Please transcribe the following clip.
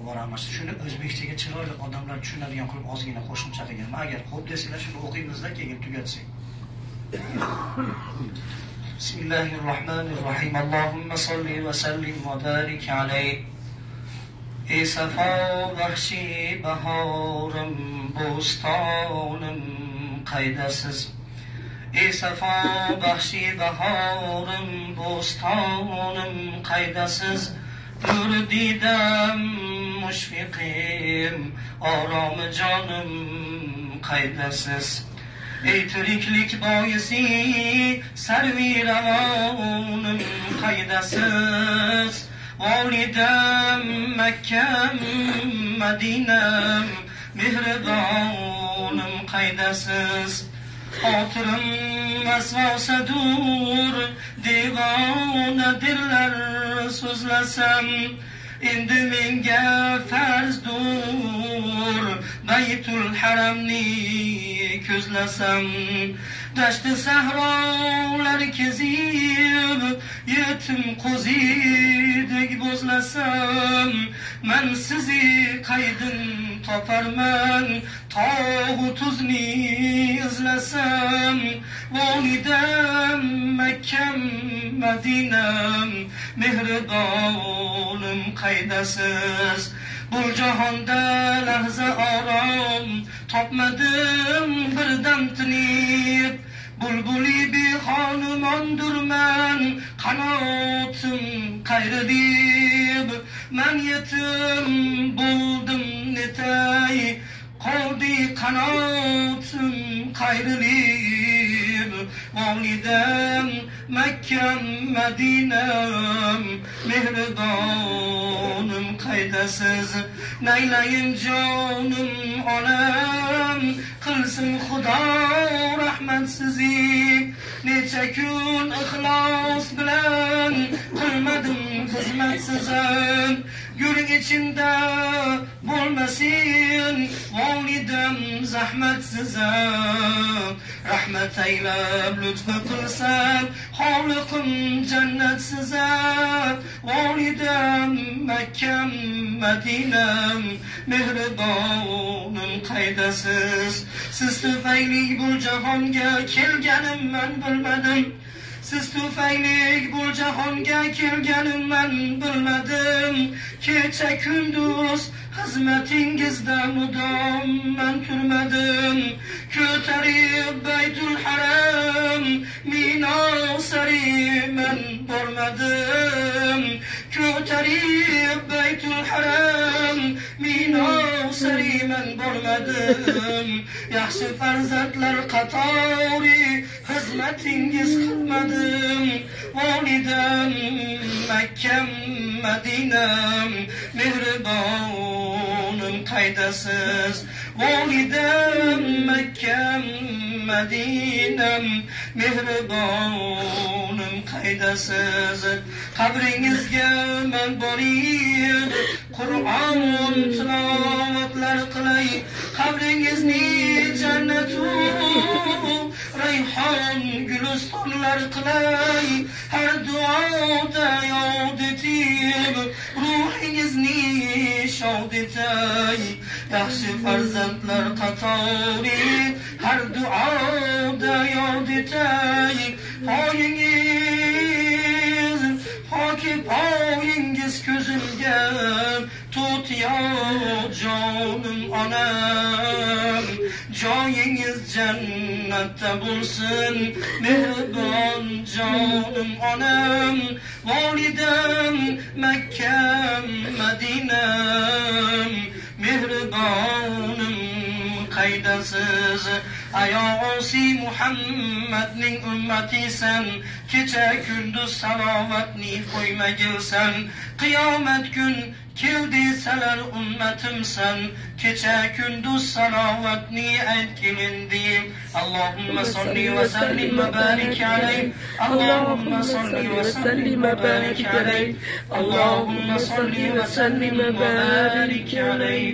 boramiz. Shuni o'zbekchaga chiroyli odamlar tushunadigan qilib ozgina qo'shimcha qilganman. Agar xo'p desanglar shuni o'qiymiz-da, keyin tugatsak. Bismillahirrohmanirrohim. Allohumma solli va sallim va barik alayhi. Ey safo baxshi bahorim, bo'stonim qaydasiz. Ey safo baxshi bahorim, bo'stonim qaydasiz. Nur didam mushfiqim, orom jonim qaydasiz. Ey tiriklik boisi sarvi ravonim qaydasiz. Volidam Makkam Madinam mehribonim qaydasiz. Xotirim vasvosadur, devonadirlar so'zlasam. Endi menga farzdur, Baytul Haramni ko'zlasam. Dashti sahrolar kezib, yetim qo'zidek bo'zlasam. Man sizi qaydin toparman, tog'u tuzni izlasam. Volidam Makkam Madinam mehribonim qaydasiz. Bu jahonda lahza orom topmadim birdan tinib. Bulbuli bexonimondurman, qanotim qayrilib. Man yetim bo'ldim netay, qoldi qanotim qayrilib. Volidam Makkam Madinam mehribonim qaydasiz. Naylayin jonim onam, qilsin Xudo rahmat sizi. Necha kun ixlos bilan qilmadim xizmat sizim. Yuring ichimda bo'lmasin volidam zahmat sizim. Rahmat aylab lutf qilsan xoliqim jannat sizim. Volidam Makkam Madinam mehribonim qaydasiz. Siz tufayli bu jahonga kelganim man bilmadim. Siz tufayli bu jahonga kelganim man bilmadim. Kecha kunduz xizmatingizda mudom man turmadim. Ko'tarib Baytul Haram Mino sari man bormadim. Ko'tarib Baytul Haram Mino sari man bormadim. Yaxshi farzandlar qatori xizmatingiz qilmadim. Volidam Makkam Madinam mehribonim qaydasiz. Volidam Makkam Madinam mehribonim qaydasiz. Qabringizga men borib Qur'on tilovatlar qilay. Qabringizni jannatu rayhon gulistonlar qilay. Har duoda yod etib ruhingizni shod etay. Yaxshi farzandlar qatori har duoda yod etay. Poyingiz ko'zimga to'tiyo jonim onam. Joyingiz jannatda bo'lsin mehribon jonim onam. Volidam Makkam Madinam mehribonim qaydasiz. Ayosi Muhammadning ummatisan, kecha kunduz salovatni qo'ymagilsan. Qiyomat kun keldi salar ummatimsan, kecha kunduz salovatni aytgilindi. Allohumma solli va sallim va barik alayhi. Allohumma solli va sallim va barik alayhi. Allohumma solli va sallim va barik alayhi.